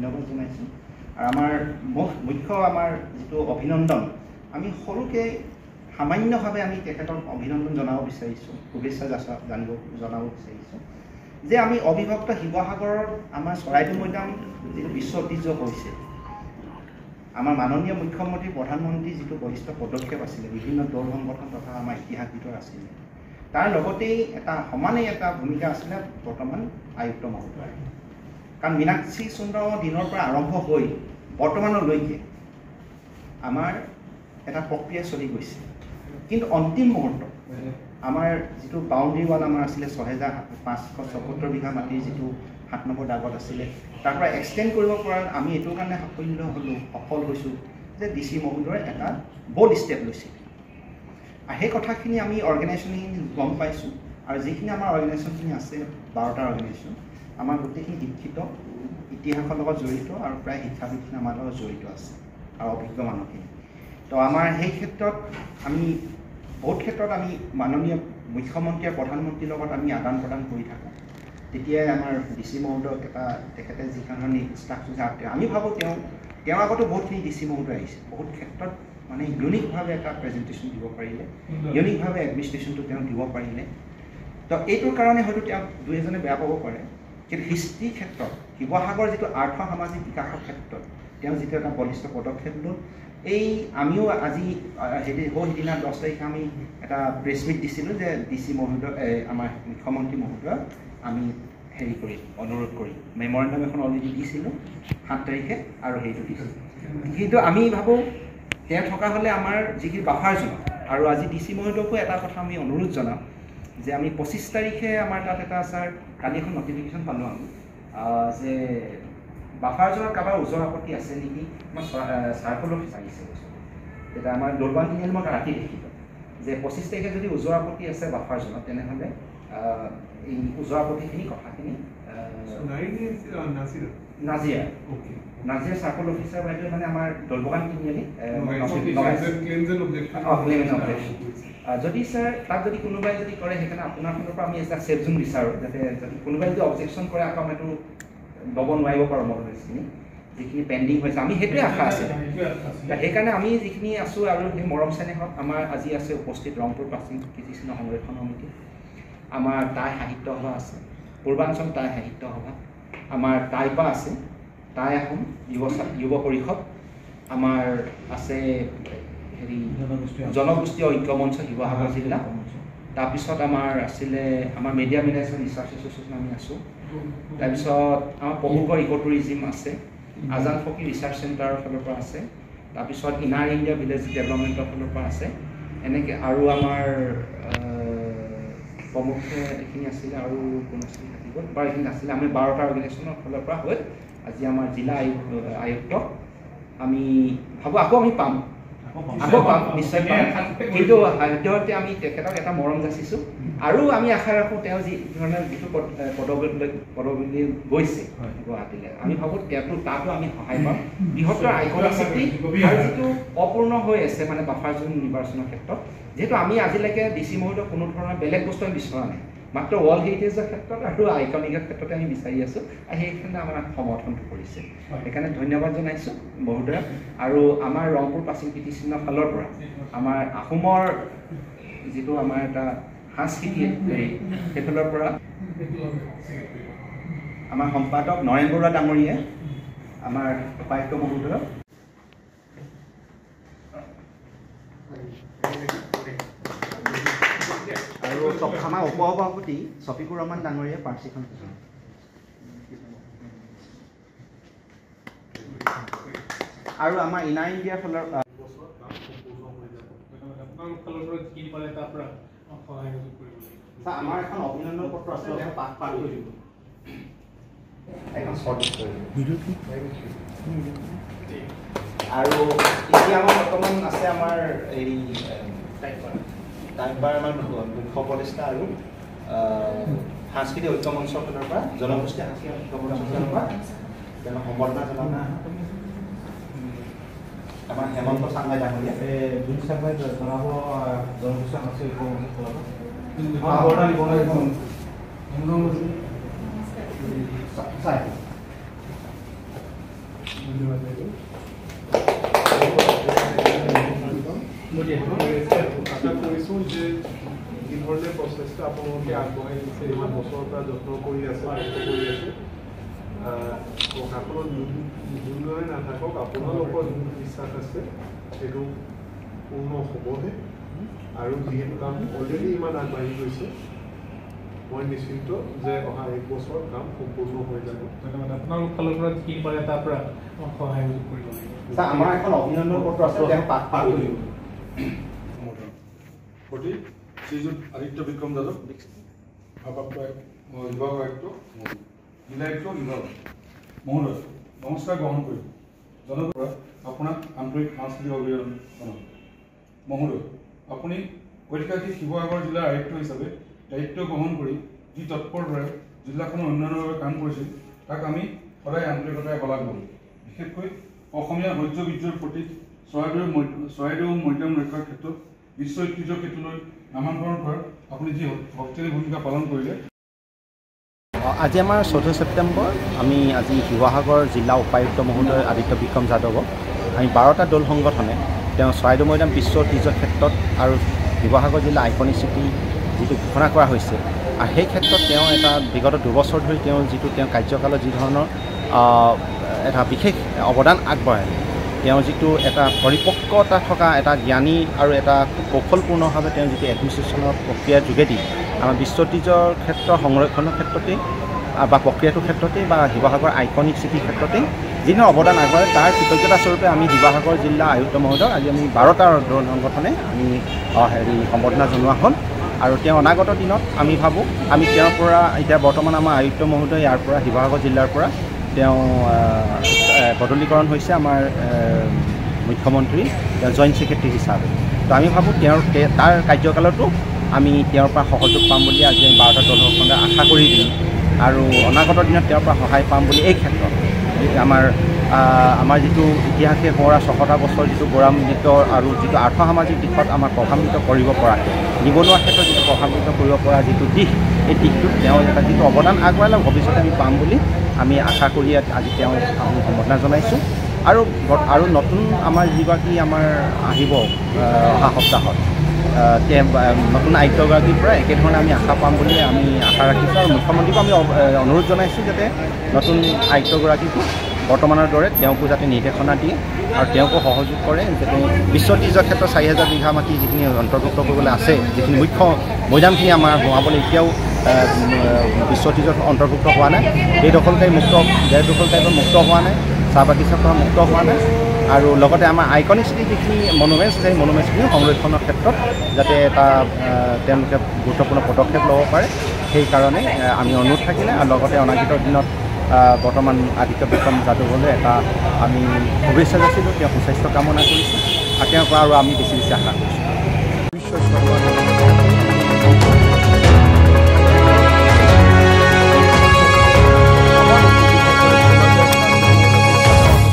ধন্যবাদ জনাইছোঁ আৰু আমাৰ মুখ্য আমাৰ যিটো অভিনন্দন আমি সৰুকৈ সামান্যভাৱে আমি তেখেতক অভিনন্দন জনাব বিচাৰিছোঁ শুভেচ্ছা জনাব বিচাৰিছোঁ যে আমি অবিভক্ত শিৱসাগৰৰ আমাৰ চৰাইদেউ মৈদাম যিটো বিশ্ব ঐতিহ্য হৈছে আমাৰ মাননীয় মুখ্যমন্ত্ৰী প্ৰধানমন্ত্ৰী যিটো বলিষ্ঠ পদক্ষেপ আছিলে বিভিন্ন দল সংগঠন তথা আমাৰ ইতিহাসবিদৰ আছিলে তাৰ লগতেই এটা সমানেই এটা ভূমিকা আছিলে বৰ্তমান আয়ুক্ত মহোদয় কাৰণ মীনাক্ষী সুন্দৰ দিনৰ পৰা আৰম্ভ হৈ বৰ্তমানলৈকে আমাৰ এটা প্ৰক্ৰিয়া চলি গৈছে কিন্তু অন্তিম মুহূৰ্তত আমাৰ যিটো বাউণ্ডেৰী ৱাল আমাৰ আছিলে ৬৫৭৪ বিঘা মাটিৰ যিটো ৭ নম্বৰ দাগত আছিলে তাৰ পৰা এক্সটেণ্ড কৰিব পৰাত আমি এইটো কাৰণে সফল হৈছোঁ যে DC মহোদয়ে এটা বল্ড ষ্টেপ লৈছে আৰু সেই কথাখিনি আমি অৰ্গেনাইজেশ্যনখিনি গম পাইছোঁ আৰু যিখিনি আমাৰ অৰ্গেনাইজেশ্যনখিনি আছে 12টা অৰ্গেনাইজেশ্যন আমাৰ গোটেইখিনি শিক্ষিত ইতিহাসৰ লগত জড়িত আৰু প্ৰায় শিক্ষাবিদখিনি আমাৰ লগত জড়িত আছে আৰু অভিজ্ঞ মানুহখিনি তো আমাৰ সেই ক্ষেত্ৰত আমি বহুত ক্ষেত্ৰত আমি মাননীয় মুখ্যমন্ত্ৰী আৰু প্ৰধানমন্ত্ৰীৰ লগত আমি আদান প্ৰদান কৰি থাকোঁ তেতিয়াই আমাৰ DC মহোদয়ক তেখেতে যিখিনি ইনষ্ট্ৰাকশ্যন আমি ভাবোঁ তেওঁৰ আগতো বহুতখিনি DC মহোদয় আহিছে বহুত ক্ষেত্ৰত মানে ইউনিকভাৱে এটা প্ৰেজেণ্টেশ্যন দিব পাৰিলে ইউনিকভাৱে এডমিনিষ্ট্ৰেশ্যনটো তেওঁ দিব পাৰিলে তো এইটোৰ কাৰণে হয়তো তেওঁক দুই এজনে বেয়া পাব পাৰে কিন্তু হিষ্ট্ৰীৰ ক্ষেত্ৰত শিৱসাগৰ যিটো আৰ্থ সামাজিক বিকাশৰ ক্ষেত্ৰত তেওঁ যিটো এটা বলিষ্ঠ পদক্ষেপ ল'ল এই আমিও আজি সেইদিনা 10 তাৰিখে আমি এটা প্ৰেছ মিট দিছিলোঁ যে DC মহোদয় আমাৰ মুখ্যমন্ত্ৰী মহোদয়ক আমি হেৰি কৰি অনুৰোধ কৰি মেমৰেণ্ডাম এখন অলৰেডি দিছিলোঁ 7 তাৰিখে আৰু সেইটো দিছিলোঁ কিন্তু আমি ভাবোঁ তেওঁ থকা হ'লে আমাৰ যিখিনি বাফাৰ জনাম আৰু আজি DC মহোদয়কো এটা কথা আমি অনুৰোধ জনাম যে আমি 25 তাৰিখে আমাৰ তাত এটা ছাৰ কালি এখন নটিফিকেশ্যন পালোঁ আমি যে বাফাৰ জনাত কাৰোবাৰ ওজৰ আপত্তি আছে নেকি আমাৰ চাৰ্কল অফিচ আহিছে তেতিয়া আমাৰ দলবান তিনিআলি মই ৰাতি দেখিলোঁ যে 25 তাৰিখে যদি ওজৰ আপত্তি আছে বাফাৰ জনাত তেনেহ'লে এই ওজৰ আপত্তিখিনি কথাখিনি নাজিয়া চাৰ্কল অফিচাৰ বাইদেউ মানে আমাৰ দলবাগান তিনিআলি যদি ছাৰ তাত যদি কোনোবাই যদি কৰে সেইকাৰণে আপোনাৰ ফালৰ পৰা আমি এটা ছেফ জোন বিচাৰোঁ যাতে যদি কোনোবাই যদি অবজেকশ্যন কৰে আকৌ আমি এইটো ল'ব নোৱাৰিব পাৰোঁ মডেলছখিনি যিখিনি পেণ্ডিং হৈছে আমি সেইটোৱে আশা আছে সেইকাৰণে আমি যিখিনি আছোঁ আৰু সেই মৰম চেনেহত আমাৰ আজি আছে উপস্থিত ৰংপুৰ প্ৰাচীন কীৰ্তিচিহ্ন সংৰক্ষণ সমিতি আমাৰ টাই সাহিত্য সভা আছে পূৰ্বাঞ্চল টাই সাহিত্য সভা আমাৰ টাইপা আছে টাই আহোম যুৱ পৰিষদ আমাৰ আছে হেৰি জনগোষ্ঠীয় ঐক্যমঞ্চ শিৱসাগৰ জিলা তাৰপিছত আমাৰ আছিলে আমাৰ মিডিয়া মিনাইজেশ্যন ৰিচাৰ্চ এছ'চিয়েশ্যন আমি আছোঁ তাৰপিছত আমাৰ পহুগড় ইক' টুৰিজিম আছে আজান ফকী ৰিচাৰ্চ চেণ্টাৰৰ ফালৰ পৰা আছে তাৰপিছত ইনাৰ ইণ্ডিয়া ভিলেজ ডেভেলপমেণ্টৰ ফালৰ পৰা আছে এনেকৈ আৰু আমাৰ প্ৰমুখে এইখিনি আছিলে আৰু কোন আছিলে থাকিব বাৰু এইখিনি আছিলে আমি 12টা অৰ্গেনাইজেশ্যনৰ ফালৰ পৰা হৈ আজি আমাৰ জিলা আয়ুক্ত আমি ভাবোঁ আকৌ আমি পাম নিশ্চয় পাম কিন্তু সদ্যহতে আমি তেখেতক এটা মৰম যাচিছোঁ আৰু আমি আশা ৰাখোঁ তেওঁ যি ধৰণে যিটো পদবী গৈছে গুৱাহাটীলৈ আমি ভাবোঁ তেওঁতো তাতো আমি সহায় পাম বৃহত্তৰ আইকনিচিটি আৰু যিটো অপূৰ্ণ হৈ আছে মানে বাফাৰ জোন নিৰ্বাচনৰ ক্ষেত্ৰত যিহেতু আমি আজিলৈকে DC মহোদয় কোনো ধৰণৰ বেলেগ বস্তু আমি বিচৰা নাই মাত্ৰ ৱৰ্ল্ড হেৰিটেজৰ ক্ষেত্ৰত আৰু আইকনিকৰ ক্ষেত্ৰতে আমি বিচাৰি আছোঁ আৰু সেইকাৰণে আমাক সমৰ্থনটো কৰিছে সেইকাৰণে ধন্যবাদ জনাইছোঁ মহোদয়ক আৰু আমাৰ ৰংপুৰ প্ৰাচীন কীৰ্তিচিহ্নৰ ফালৰ পৰা আমাৰ আহোমৰ যিটো আমাৰ এটা সাংস্কৃতিক হেৰি সেইফালৰ পৰা আমাৰ সম্পাদক নৰেন বৰুৱা ডাঙৰীয়াই আমাৰ উপায়ুক্ত মহোদয়ক আৰু আমাৰ উপসভাপতি ছফিকুৰ ৰহমান ডাঙৰীয়াই প্ৰাৰ্থীখন আৰু আমাৰ ইনাৰ ইণ্ডিয়াৰ ফালৰ আমাৰ এখন অভিনন্দন পত্ৰ আছে পাঠ কৰি দিব এখন শ্বৰ্ট আৰু এতিয়া আমাৰ বৰ্তমান আছে আমাৰ এই টাইমবাৰ আমাৰ মুখ্য উপদেষ্টা আৰু সাংস্কৃতিক ঐক্য মঞ্চৰ ফালৰ পৰা জনগোষ্ঠী সাংস্কৃতিক ঐক্য মঞ্চৰ ফালৰ পৰা তেওঁ সম্বৰ্ধনা জনাব আমাৰ হেমন্ত চাংমাই ডাঙৰীয়া যোন চাংমাই জনাব জনগোষ্ঠী সাংস্কৃতিক ঐক্য মঞ্চৰ ফালৰ পৰা ধন্যবাদ বাইদেউ। আশা কৰিছোঁ যে যিধৰণে প্ৰচেষ্টা আপোনালোকে আগবঢ়াই দিছে, ইমান বছৰৰ পৰা যত্ন কৰি আছে, কষ্ট কৰি আছে, প্ৰশাসনত যোনদৰে নাথাকক আপোনালোকৰ যোনটো বিশ্বাস আছে সেইটো পূৰ্ণ হ'বহে। আৰু যিহেতু কাম অলৰেডি ইমান আগবাঢ়ি গৈছে, মই নিশ্চিত যে অহা 1 বছৰ কাম সম্পূৰ্ণ হৈ যাব। ধন্যবাদ। আপোনালোক ফালৰ পৰা যিখিনি পাৰে তাৰ পৰা সহায় কৰিব লাগিব। আমাৰ এখন অভিনন্দন পত্ৰ আছে, তেওঁ পাঠ কৰিব। প্ৰতি শ্ৰীযুত আদিত্য বিক্ৰম যাদৱ, ভাৰপ্ৰাপ্ত বিভাগ আয়ুক্ত, জিলা আয়ুক্ত বিভাগ মহোদয়, নমস্কাৰ গ্ৰহণ কৰি জনগণৰ পৰা আপোনাক আন্তৰিক সাংস্কৃতিক অভিনন্দন জনাওঁ। মহোদয়, আপুনি ঐতিহাসিক শিৱসাগৰ জিলাৰ আয়ুক্ত হিচাপে দায়িত্ব গ্ৰহণ কৰি যি তৎপৰতাৰে জিলাখনৰ উন্নয়নৰ বাবে কাম কৰিছিল তাক আমি সদায় আন্তৰিকতাৰে শলাগ ল'ম। বিশেষকৈ অসমীয়া শৌৰ্য বীৰ্যৰ প্ৰতীক চৰাইদেউ মৈদাম ৰক্ষাৰ ক্ষেত্ৰত বিশ্ব ঐতিহ্য ক্ষেত্ৰলৈ নামাকৰণ কৰাৰ আপুনি যি শক্তিশালী ভূমিকা পালন কৰিলে। আজি আমাৰ 14 ছেপ্টেম্বৰ আমি আজি শিৱসাগৰ জিলা উপায়ুক্ত মহোদয় আদিত্য বিক্ৰম যাদৱক আমি 12টা দল সংগঠনে তেওঁ চৰাইদেউ মৈদাম বিশ্ব ঐতিহ্যৰ ক্ষেত্ৰত আৰু শিৱসাগৰ জিলা আইকনিক চিটি যিটো ঘোষণা কৰা হৈছে, আৰু সেই ক্ষেত্ৰত তেওঁ এটা বিগত 2 বছৰ ধৰি তেওঁ কাৰ্যকালত যি ধৰণৰ এটা বিশেষ অৱদান আগবঢ়ায়, তেওঁ যিটো এটা পৰিপক্কতা থকা এটা জ্ঞানী আৰু এটা কৌশলপূৰ্ণভাৱে তেওঁ যিটো এডমিনিষ্ট্ৰেশ্যনৰ প্ৰক্ৰিয়াৰ যোগেদি আমাৰ বিশ্ব ঐতিহ্যৰ ক্ষেত্ৰৰ সংৰক্ষণৰ ক্ষেত্ৰতেই বা প্ৰক্ৰিয়াটোৰ ক্ষেত্ৰতেই বা শিৱসাগৰ আইকনিক চিটিৰ ক্ষেত্ৰতেই যিধৰণৰ অৱদান আগবঢ়ায় তাৰ কৃতজ্ঞতাস্বৰূপে আমি শিৱসাগৰ জিলা আয়ুক্ত মহোদয় আজি আমি 12টা দল সংগঠনে আমি সম্বৰ্ধনা জনোৱা হ'ল। আৰু তেওঁ অনাগত দিনত আমি ভাবোঁ আমি তেওঁৰ পৰা এতিয়া বৰ্তমান আমাৰ আয়ুক্ত মহোদয় ইয়াৰ পৰা শিৱসাগৰ জিলাৰ পৰা তেওঁ বদলীকৰণ হৈছে আমাৰ মুখ্যমন্ত্ৰী জইণ্ট ছেক্ৰেটাৰী হিচাপে। তো আমি ভাবোঁ তাৰ কাৰ্যকালতো আমি তেওঁৰ পৰা সহযোগ পাম বুলি আজি 12টা দলসকলে আশা কৰি দিম, আৰু অনাগত দিনত তেওঁৰ পৰা সহায় পাম বুলি এই ক্ষেত্ৰত আমাৰ যিটো ইতিহাসে হোৱা 6টা বছৰ যিটো গৌৰৱান্বিত আৰু যিটো আৰ্থসামাজিক দিশত আমাৰ প্ৰভাৱিত কৰিব পৰাকৈ নিবনুৱা ক্ষেত্ৰত যিটো প্ৰভাৱিত কৰিব পৰা যিটো দিশ, এই দিশটোত তেওঁ এটা যিটো অৱদান আগবঢ়ালে ভৱিষ্যতে আমি পাম বুলি আমি আশা কৰি আমি সম্বৰ্ধনা জনাইছোঁ। আৰু নতুন আমাৰ যিগৰাকী আমাৰ আহিব অহা সপ্তাহত নতুন আয়ুক্তগৰাকীৰ পৰা একেধৰণে আমি আশা পাম বুলি আমি আশা ৰাখিছোঁ, আৰু মুখ্যমন্ত্ৰীকো আমি অনুৰোধ জনাইছোঁ যাতে নতুন আয়ুক্তগৰাকীকো বৰ্তমানৰ দৰে তেওঁকো যাতে নিৰ্দেশনা দিয়ে আৰু তেওঁকো সহযোগ কৰে, যাতে বিশ্ব ঐতিহ্যৰ ক্ষেত্ৰত 4000 বিঘা মাটি যিখিনি অন্তৰ্ভুক্ত কৰিবলৈ আছে, যিখিনি মুখ্য মৈদামখিনি আমাৰ হোৱাবলৈ এতিয়াও বিশ্ব ঐতিহ্যত অন্তৰ্ভুক্ত হোৱা নাই, সেই দখলকাৰী মুক্ত হোৱা নাই, চাহ বাগিচাৰ পৰা মুক্ত হোৱা নাই, আৰু লগতে আমাৰ আইকনিক চিটি যিখিনি মনুমেণ্টছ আছে সেই মনুমেণ্টছখিনি সংৰক্ষণৰ ক্ষেত্ৰত যাতে এটা তেওঁলোকে গুৰুত্বপূৰ্ণ পদক্ষেপ ল'ব পাৰে, সেইকাৰণে আমি অনুৰোধ থাকিলে। আৰু লগতে অনাগত দিনত বৰ্তমান আদিত্য বিক্ৰম যাদৱলৈ এটা আমি শুভেচ্ছা যাচিলোঁ, তেওঁ সুস্বাস্থ্য কামনা কৰিছোঁ, আৰু তেওঁৰ পৰা আৰু আমি বেছি আশা কৰিছোঁ।